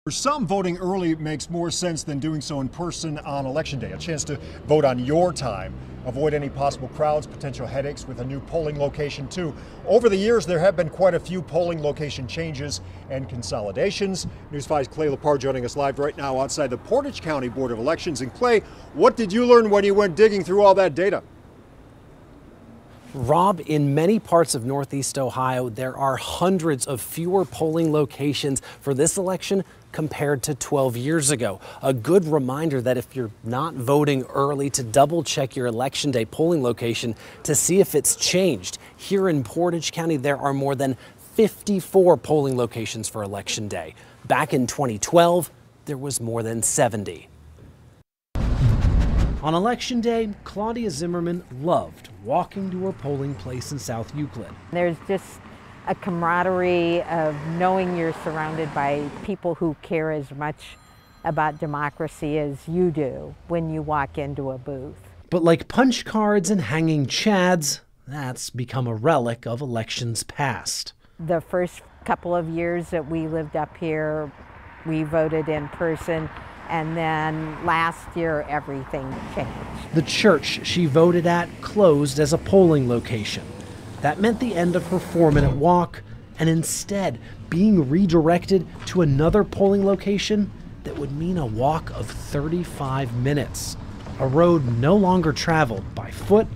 For some, voting early makes more sense than doing so in person on Election Day. A chance to vote on your time. Avoid any possible crowds, potential headaches with a new polling location, too. Over the years, there have been quite a few polling location changes and consolidations. News 5's Clay Lepard joining us live right now outside the Portage County Board of Elections. And Clay, what did you learn when you went digging through all that data? Rob, in many parts of Northeast Ohio, there are hundreds of fewer polling locations for this election compared to 12 years ago. A good reminder that if you're not voting early, to double check your Election Day polling location to see if it's changed. Here in Portage County, there are more than 54 polling locations for Election Day. Back in 2012, there was more than 70. On Election Day, Claudia Zimmerman loved walking to her polling place in South Euclid. There's just a camaraderie of knowing you're surrounded by people who care as much about democracy as you do when you walk into a booth. But like punch cards and hanging chads, that's become a relic of elections past. The first couple of years that we lived up here, we voted in person. And then last year, everything changed. The church she voted at closed as a polling location. That meant the end of her 4-minute walk, and instead being redirected to another polling location that would mean a walk of 35 minutes. A road no longer traveled by foot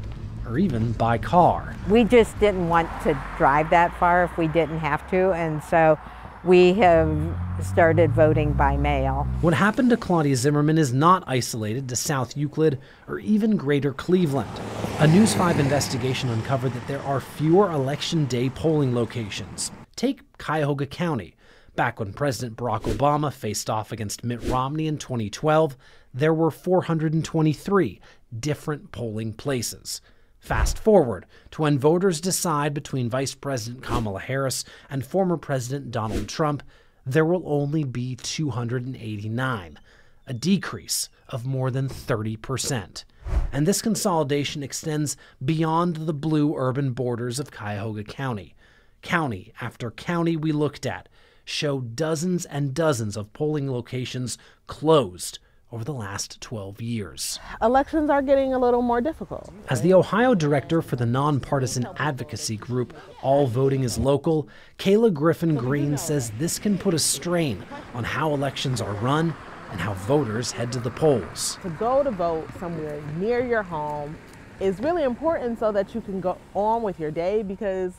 or even by car. We just didn't want to drive that far if we didn't have to, and so we have started voting by mail. What happened to Claudia Zimmerman is not isolated to South Euclid or even Greater Cleveland. A News 5 investigation uncovered that there are fewer Election Day polling locations. Take Cuyahoga County. Back when President Barack Obama faced off against Mitt Romney in 2012, there were 423 different polling places. Fast forward to when voters decide between Vice President Kamala Harris and former President Donald Trump, there will only be 289, a decrease of more than 30%. And this consolidation extends beyond the blue urban borders of Cuyahoga County. County after county we looked at show dozens and dozens of polling locations closed over the last 12 years. Elections are getting a little more difficult. As the Ohio director for the nonpartisan advocacy group All Voting is Local, Kayla Griffin Green says this can put a strain on how elections are run and how voters head to the polls. To go to vote somewhere near your home is really important so that you can go on with your day, because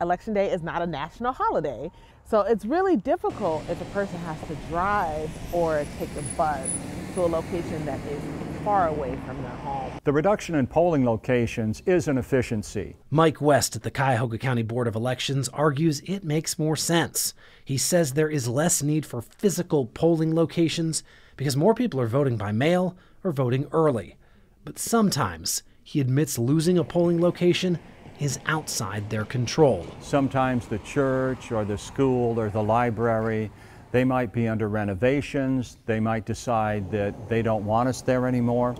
Election Day is not a national holiday. So it's really difficult if a person has to drive or take a bus to a location that is far away from their home. The reduction in polling locations is an efficiency. Mike West at the Cuyahoga County Board of Elections argues it makes more sense. He says there is less need for physical polling locations because more people are voting by mail or voting early. But sometimes he admits losing a polling location is outside their control. Sometimes the church or the school or the library, they might be under renovations. They might decide that they don't want us there anymore.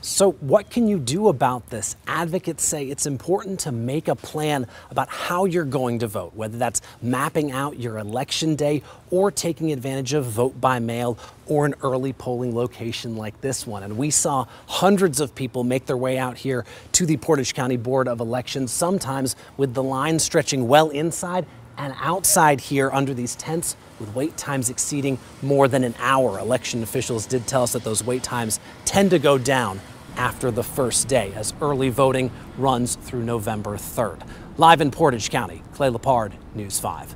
So what can you do about this? Advocates say it's important to make a plan about how you're going to vote, whether that's mapping out your Election Day or taking advantage of vote by mail or an early polling location like this one. And we saw hundreds of people make their way out here to the Portage County Board of Elections, sometimes with the line stretching well inside and outside here under these tents with wait times exceeding more than an hour. Election officials did tell us that those wait times tend to go down after the first day as early voting runs through November 3rd. Live in Portage County, Clay Lepard, News 5.